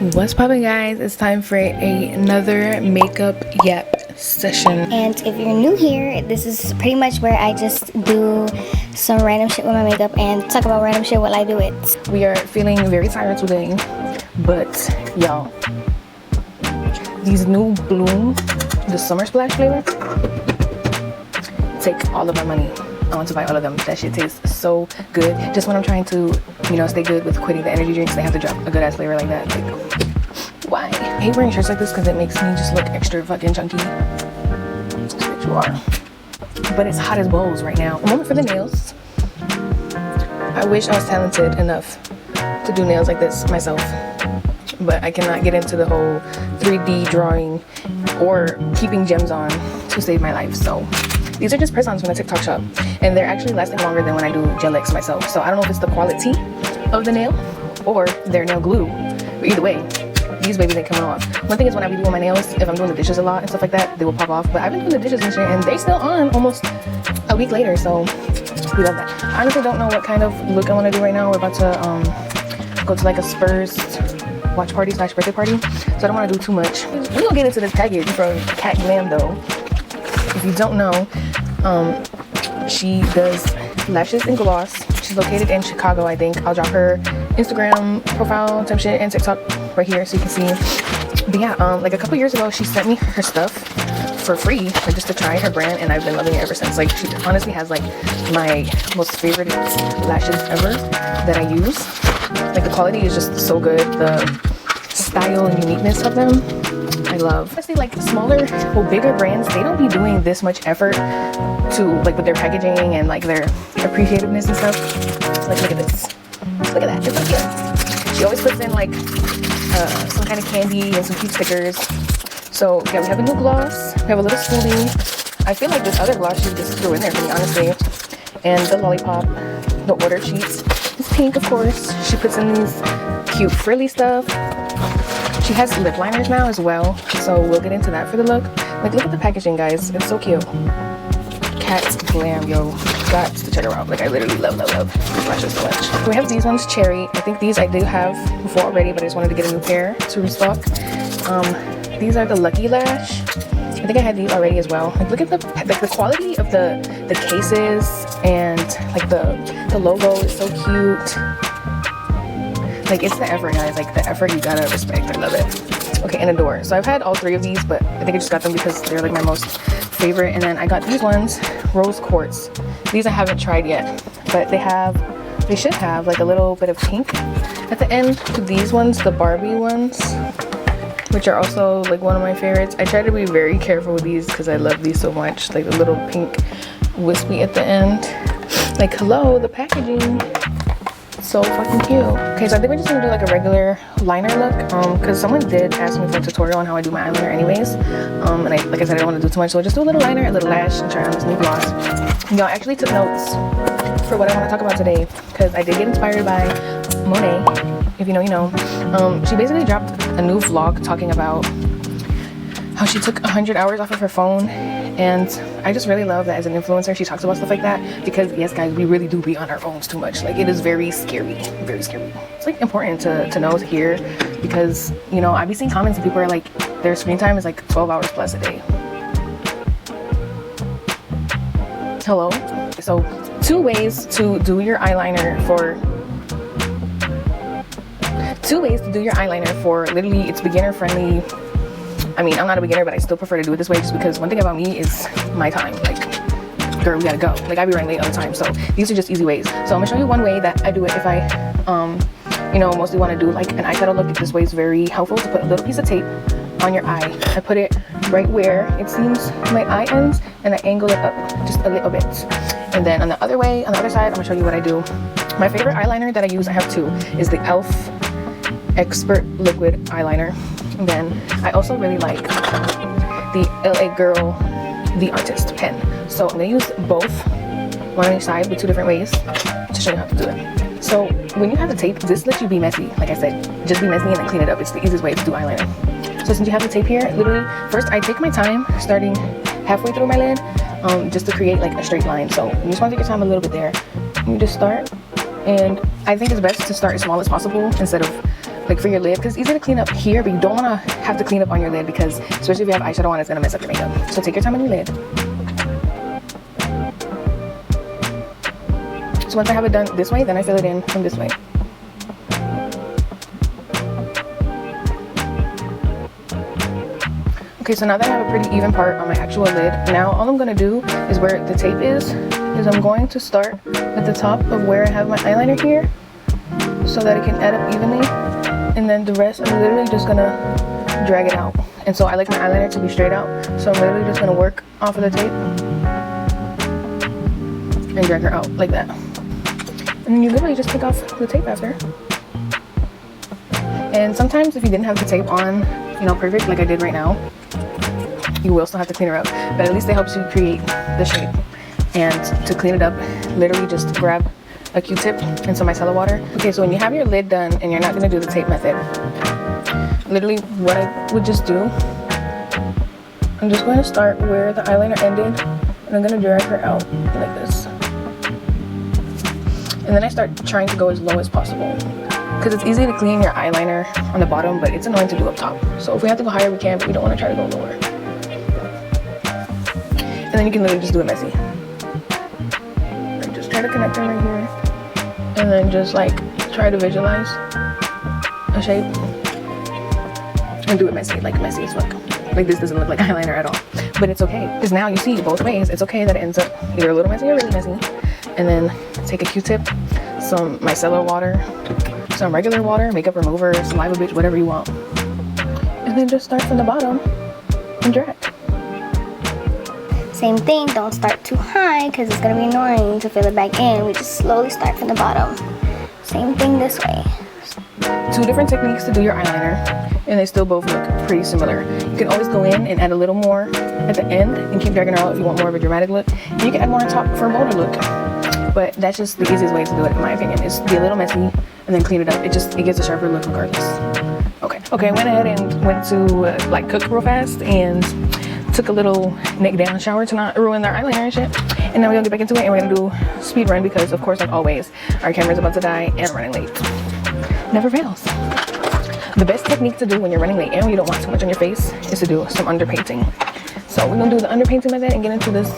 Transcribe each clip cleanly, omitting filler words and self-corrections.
What's poppin', guys? It's time for another makeup YAP session. And if you're new here, this is pretty much where I just do some random shit with my makeup and talk about random shit while I do it. We are feeling very tired today, but y'all, these new Bloom, the Summer Splash flavor, take all of my money. I want to buy all of them. That shit tastes so good. Just when I'm trying to, stay good with quitting the energy drinks, they have to drop a good ass flavor like that. Like, why? I hate wearing shirts like this because it makes me just look extra fucking chunky. That's what you are. But it's hot as balls right now. A moment for the nails. I wish I was talented enough to do nails like this myself, but I cannot get into the whole 3D drawing or keeping gems on to save my life. So these are just press-ons from the TikTok shop, and they're actually lasting longer than when I do gel X myself. So I don't know if it's the quality of the nail or their nail glue, but either way, these babies ain't coming off. One thing is, when I be doing my nails, if I'm doing the dishes a lot and stuff like that, they will pop off. But I've been doing the dishes and shit, and they're still on almost a week later, so we love that. I honestly don't know what kind of look I want to do right now. We're about to go to like a Spurs watch party / birthday party, so I don't want to do too much. We're gonna get into this package from Cat Glam though. If you don't know, she does lashes and gloss. She's located in Chicago, I think. I'll drop her Instagram profile type shit and TikTok right here so you can see. But yeah, like a couple years ago, she sent me her stuff for free, like just to try her brand, and I've been loving it ever since. Like, she honestly has like my most favorite lashes ever that I use. Like, the quality is just so good. The style and uniqueness of them, I love. Honestly, like smaller or bigger brands, they don't be doing this much effort to, like, with their packaging and like their appreciativeness and stuff. Like, look at this. Look at that. It's so cute. She always puts in like some kind of candy and some cute stickers. So yeah, we have a new gloss. We have a little spoolie. I feel like this other gloss she just threw in there for me, honestly. And the lollipop, the order sheets. It's pink, of course. She puts in these cute frilly stuff. She has lip liners now as well, so we'll get into that for the look. Like, look at the packaging, guys. It's so cute. Cat Glam, yo. Got to check her out. Like, I literally love these lashes so much. We have these ones, Cherry. I think these I do have before already, but I just wanted to get a new pair to restock. These are the Lucky Lash. I think I had these already as well. Like, look at the quality of the cases, and like the logo is so cute. Like, it's the effort, guys. Like, the effort, you gotta respect. I love it. Okay, and adore. So I've had all three of these, but I think I just got them because they're like my most favorite. And then I got these ones, Rose Quartz. These I haven't tried yet, but they should have like a little bit of pink at the end. These ones, the Barbie ones, which are also like one of my favorites. I try to be very careful with these because I love these so much. Like the little pink wispy at the end. Like, hello, the packaging. So fucking cute. Okay, so I think we're just gonna do like a regular liner look, because someone did ask me for a tutorial on how I do my eyeliner anyways, and like I said, I don't want to do too much, so I'll just do a little liner, a little lash, and try on this new gloss. Y'all, I actually took notes for what I want to talk about today, because I did get inspired by Monet. If you know, you know. She basically dropped a new vlog talking about how she took 100 hours off of her phone, and I just really love that as an influencer she talks about stuff like that, because yes, guys, we really do be on our phones too much. Like, it is very scary, very scary. It's like important to know, to hear, because I be seeing comments and people are like, their screen time is like 12 hours plus a day. Hello. So 2 ways to do your eyeliner for literally, it's beginner friendly. I mean, I'm not a beginner, but I still prefer to do it this way, just because one thing about me is my time. Like, girl, we gotta go. Like, I be running late all the time, so these are just easy ways. So I'm gonna show you one way that I do it if I, mostly want to do like an eyeshadow look. This way is very helpful to put a little piece of tape on your eye. I put it right where it seems my eye ends, and I angle it up just a little bit. And then on the other side, I'm gonna show you what I do. My favorite eyeliner that I use, I have two, is the e.l.f. Expert Liquid Eyeliner. And then I also really like the LA Girl The Artist pen. So I'm gonna use both, one on each side, with 2 different ways to show you how to do it. So when you have the tape, this lets you be messy. Like I said, just be messy and then clean it up. It's the easiest way to do eyeliner. So since you have the tape here, literally, first I take my time starting halfway through my lid, just to create like a straight line. So you just want to take your time a little bit there. You just start, and I think it's best to start as small as possible instead of like for your lid, because it's easy to clean up here, but you don't want to have to clean up on your lid, because especially if you have eyeshadow on, it's going to mess up your makeup. So take your time on your lid. So once I have it done this way, then I fill it in from this way. Okay, so now that I have a pretty even part on my actual lid, now all I'm going to do is where the tape is I'm going to start at the top of where I have my eyeliner here, so that it can add up evenly, and then the rest I'm literally just going to drag it out. And so I like my eyeliner to be straight out, so I'm literally just going to work off of the tape and drag her out like that. And then you literally just take off the tape after. And sometimes if you didn't have the tape on, you know, perfect, like I did right now, you will still have to clean her up, but at least it helps you create the shape. And to clean it up, literally just grab a Q-tip and some micellar water. Okay, so when you have your lid done and you're not going to do the tape method, literally what I would just do, I'm just going to start where the eyeliner ended, and I'm going to drag her out like this. And then I start trying to go as low as possible, because it's easy to clean your eyeliner on the bottom, but it's annoying to do up top. So if we have to go higher, we can, but we don't want to try to go lower. And then you can literally just do it messy. And just try to connect them right here. And then just like try to visualize a shape. And do it messy, like messy as fuck. Like this doesn't look like eyeliner at all. But it's okay, because now you see both ways. It's okay that it ends up either a little messy or really messy. And then take a Q-tip, some micellar water, some regular water, makeup remover, saliva bitch, whatever you want. And then just start from the bottom and drag. Same thing, don't start too high because it's going to be annoying to fill it back in. We just slowly start from the bottom. Same thing this way. Two different techniques to do your eyeliner, and they still both look pretty similar. You can always go in and add a little more at the end and keep dragging her out if you want more of a dramatic look. And you can add more on top for a bolder look. But that's just the easiest way to do it, in my opinion, is be a little messy and then clean it up. It gives a sharper look regardless. Okay, I went ahead and went to like cook real fast and took a little neck down shower to not ruin their eyeliner and shit. And now we're gonna get back into it and we're gonna do speed run, because of course, like always, our camera's about to die and running late. Never fails. The best technique to do when you're running late and when you don't want too much on your face is to do some underpainting. So we're gonna do the underpainting method and get into this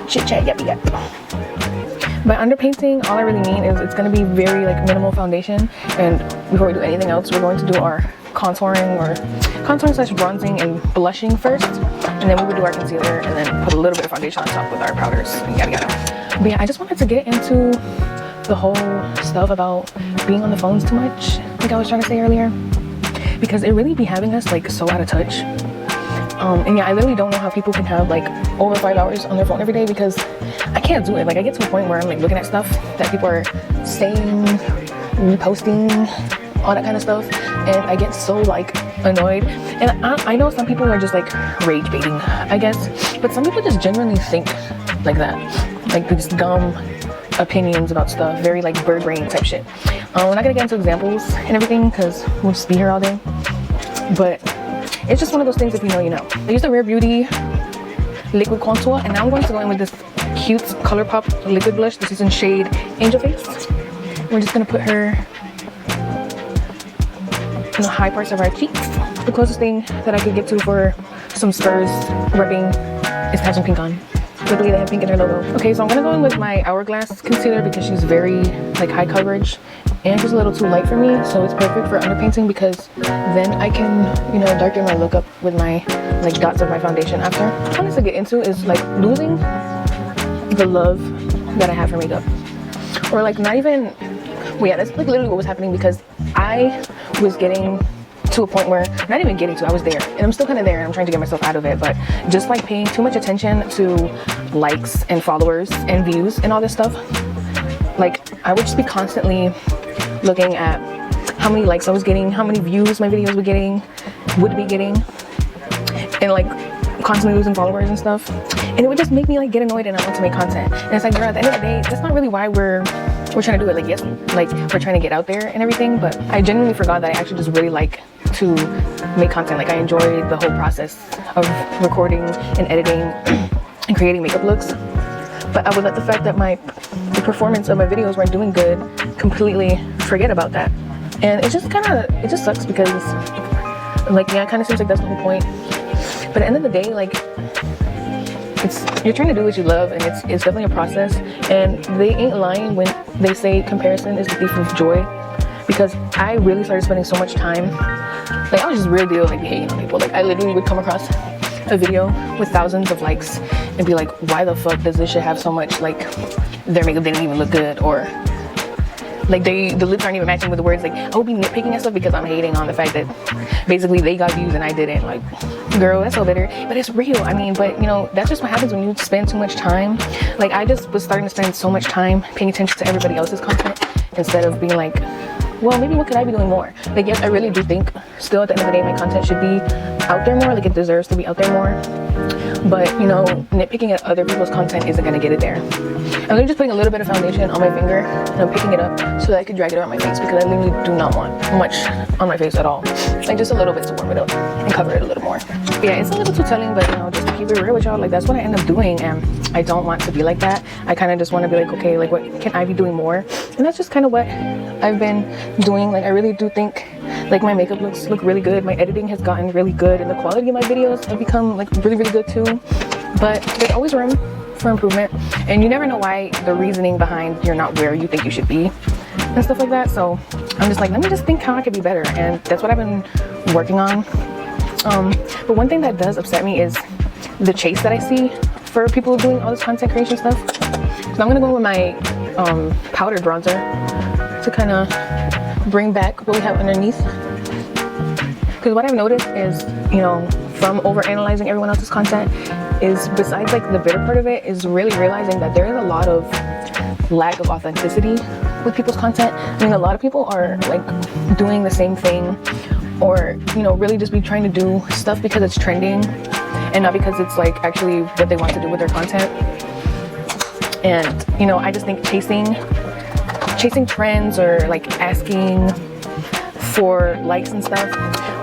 chit chat yappy yap. By underpainting, all I really mean is it's going to be very like minimal foundation, and before we do anything else, we're going to do our contouring / bronzing and blushing first, and then we would do our concealer and then put a little bit of foundation on top with our powders and yada yada. But yeah, I just wanted to get into the whole stuff about being on the phones too much, like I was trying to say earlier, because it really be having us like so out of touch. And yeah, I literally don't know how people can have like over 5 hours on their phone every day, because I can't do it. Like I get to a point where I'm like looking at stuff that people are saying, reposting, all that kind of stuff, and I get so like annoyed. And I know some people are just like rage baiting, I guess, but some people just genuinely think like that, like these dumb opinions about stuff, very like bird brain type shit. We're not gonna get into examples and everything because we'll just be here all day, but it's just one of those things, if you know, you know. I used the Rare Beauty liquid contour, and now I'm going to go in with this cute ColourPop liquid blush. This is in shade Angel Face. We're just going to put her in the high parts of our cheeks. The closest thing that I could get to for some spurs rubbing is to have some pink on. Literally, they have pink in their logo. Okay, so I'm going to go in with my Hourglass concealer because she's very like high coverage, and she's a little too light for me, so it's perfect for underpainting, because then I can, you know, darken my look up with my like dots of my foundation after. What I wanted to get into is like losing the love that I have for makeup, or like not even, well yeah, that's like literally what was happening, because I was getting to a point where, not even getting to, I was there, and I'm still kind of there, and I'm trying to get myself out of it, but just like paying too much attention to likes and followers and views and all this stuff. Like I would just be constantly looking at how many likes I was getting, how many views my videos would be getting, and like constantly losing followers and stuff, and it would just make me like get annoyed and not want to make content. And it's like, girl, at the end of the day, that's not really why we're trying to do it. Like, yes, like we're trying to get out there and everything, but I genuinely forgot that I actually just really like to make content. Like I enjoy the whole process of recording and editing and creating makeup looks, but I would let the fact that the performance of my videos weren't doing good completely forget about that. And it just sucks because like, yeah, it kind of seems like that's the whole point, but at the end of the day, like, you're trying to do what you love, and it's definitely a process, and they ain't lying when they say comparison is the thief of joy, because I really started spending so much time, like, I was just real deal like hating on people. Like, I literally would come across a video with thousands of likes and be like, why the fuck does this shit have so much, like, their makeup didn't even look good, or like the lips aren't even matching with the words. Like, I would be nitpicking and stuff because I'm hating on the fact that basically they got views and I didn't. Like, girl, that's so bitter, but it's real. I mean, but you know, that's just what happens when you spend too much time. Like, I just was starting to spend so much time paying attention to everybody else's content instead of being like, well, maybe what could I be doing more? Like, yes, I really do think still at the end of the day my content should be out there more. Like, it deserves to be out there more, but you know, nitpicking at other people's content isn't gonna get it there. I'm literally just putting a little bit of foundation on my finger and I'm picking it up so that I can drag it around my face, because I literally do not want much on my face at all. Like, just a little bit to warm it up and cover it a little more. But yeah, it's a little too telling, but you know, just to keep it real with y'all, like, that's what I end up doing, and I don't want to be like that. I kind of just want to be like, okay, like, what can I be doing more? And that's just kind of what I've been doing. Like, I really do think like my makeup look really good. My editing has gotten really good, and the quality of my videos have become like really good too. But there's always room for improvement, and you never know why the reasoning behind you're not where you think you should be and stuff like that. So I'm just like, let me just think how I could be better, and that's what I've been working on. But one thing that does upset me is the chase that I see for people doing all this content creation stuff. So I'm gonna go with my powdered bronzer to kind of bring back what we have underneath, because what I've noticed is, you know, from over analyzing everyone else's content, is besides like the bitter part of it, is really realizing that there is a lot of lack of authenticity with people's content. I mean, a lot of people are like doing the same thing, or you know, really just be trying to do stuff because it's trending and not because it's like actually what they want to do with their content. And you know, I just think chasing trends or like asking for likes and stuff,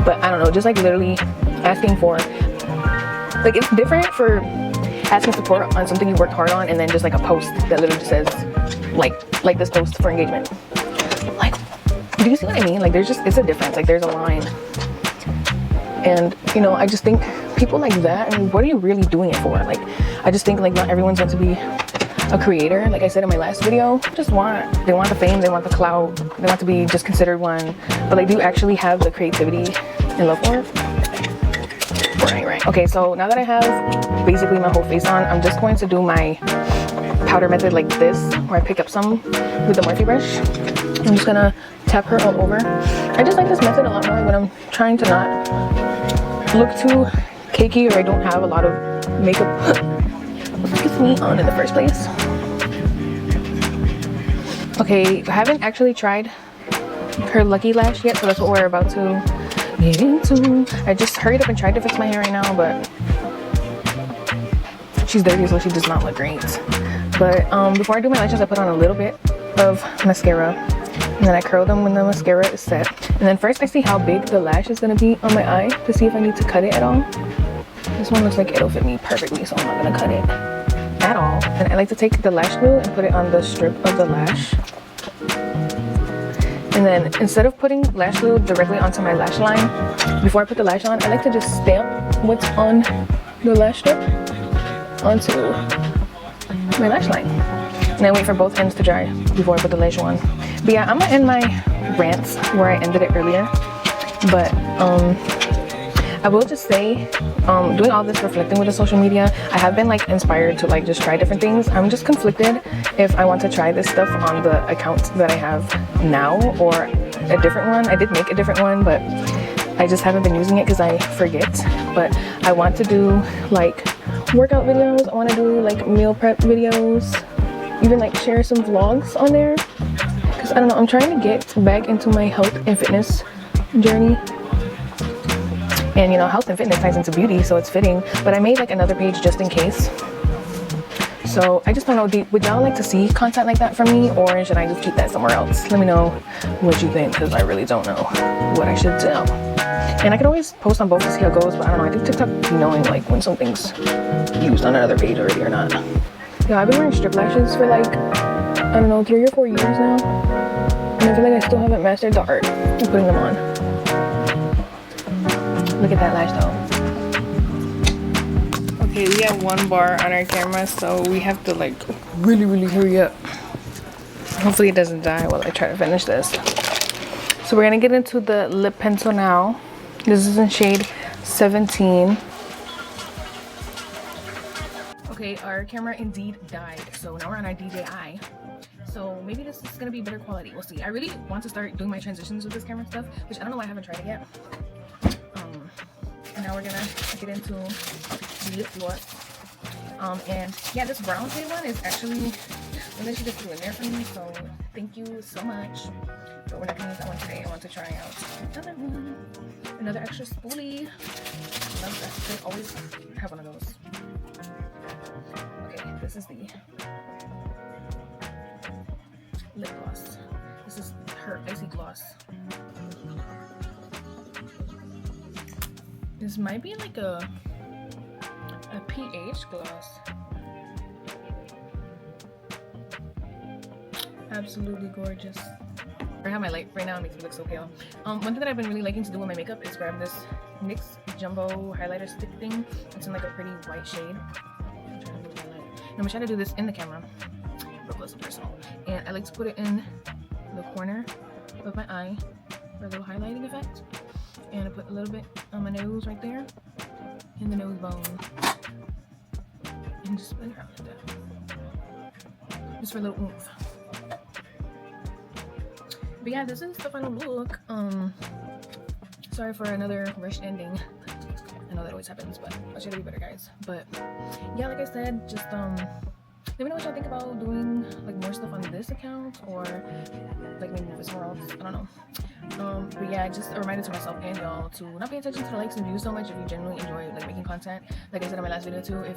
but I don't know, just like literally asking for, like, it's different for asking support on something you worked hard on and then just like a post that literally just says like this post for engagement. Like, do you see what I mean? Like, it's a difference. Like, there's a line. And you know, I just think people like that, I mean, what are you really doing it for? Like, I just think like not everyone's meant to be a creator. Like I said in my last video, they want the fame, they want the clout, they want to be just considered one, but they do actually have the creativity and love for it. Right. Okay, so now that I have basically my whole face on, I'm just going to do my powder method like this, where I pick up some with the Morphe brush. I'm just gonna tap her all over. I just like this method a lot more when I'm trying to not look too cakey, or I don't have a lot of makeup gets me on in the first place. Okay, I haven't actually tried her Lucky Lash yet, so that's what we're about to get into. I just hurried up and tried to fix my hair right now, but she's dirty, so she does not look great. But before I do my lashes, I put on a little bit of mascara, and then I curl them when the mascara is set. And then first I see how big the lash is going to be on my eye to see if I need to cut it at all. This one looks like it'll fit me perfectly, so I'm not going to cut it at all. And I like to take the lash glue and put it on the strip of the lash. And then instead of putting lash glue directly onto my lash line, before I put the lash on, I like to just stamp what's on the lash strip onto my lash line. And then wait for both ends to dry before I put the lash on. But yeah, I'm gonna end my rants where I ended it earlier. But I will just say, doing all this reflecting with the social media, I have been like inspired to like just try different things. I'm just conflicted if I want to try this stuff on the account that I have now or a different one. I did make a different one, but I just haven't been using it because I forget. But I want to do like workout videos. I want to do like meal prep videos, even like share some vlogs on there, because I don't know, I'm trying to get back into my health and fitness journey. And you know, health and fitness ties into beauty, so it's fitting. But I made like another page just in case. So I just don't know, would y'all like to see content like that from me, or should I just keep that somewhere else? Let me know what you think, because I really don't know what I should do. And I could always post on both to see how it goes, but I don't know, I think TikTok knowing like when something's used on another page already or not. Yeah, I've been wearing strip lashes for like, I don't know, 3 or 4 years now. And I feel like I still haven't mastered the art of putting them on. Look at that lash though. Okay, we have 1 bar on our camera, so we have to like really hurry up. Hopefully it doesn't die while I try to finish this. So we're gonna get into the lip pencil now. This is in shade 17. Okay, our camera indeed died, so now we're on our DJI. So maybe this is gonna be better quality. We'll see. I really want to start doing my transitions with this camera stuff, which I don't know why I haven't tried it yet. And now we're gonna get into the lip gloss. And yeah, this brown shade one is actually one that she just threw in there for me. So thank you so much. But we're not gonna use that one today. I want to try out another one, another extra spoolie. Love that. They always have one of those. Okay, this is the lip gloss. This is her icy gloss. This might be like a pH gloss. Absolutely gorgeous. I have my light right now, it makes me look so pale. One thing that I've been really liking to do with my makeup is grab this NYX Jumbo highlighter stick thing. It's in like a pretty white shade. I'm trying to move my light. And I'm gonna try to do this in the camera, real close and personal. And I like to put it in the corner of my eye for a little highlighting effect. And I put a little bit on my nose right there, in the nose bone, and just spin it around like that, just for a little oomph. But yeah, this is the final look. Sorry for another rushed ending. I know that always happens, but I'll try to be better, guys. But yeah, like I said, just let me know what y'all think about doing like more stuff on this account, or like maybe move it somewhere else. I don't know. But yeah, just a reminder to myself and y'all to not pay attention to the likes and views so much if you genuinely enjoy like making content. Like I said in my last video too, if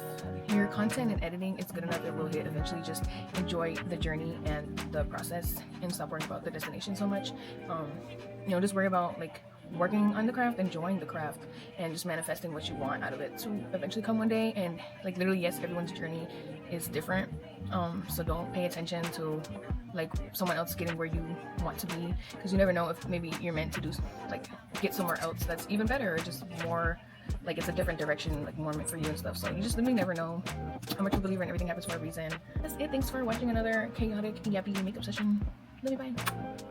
your content and editing is good enough, it will hit eventually. Just enjoy the journey and the process and stop worrying about the destination so much. You know, just worry about like working on the craft, enjoying the craft, and just manifesting what you want out of it to eventually come one day. And like literally, yes, everyone's journey is different, so don't pay attention to like someone else getting where you want to be, because you never know if maybe you're meant to do like get somewhere else that's even better, or just more like it's a different direction, like more meant for you and stuff. So you just literally never know. I'm a true believer in everything happens for a reason. That's it. Thanks for watching another chaotic yappy makeup session. Love you, bye.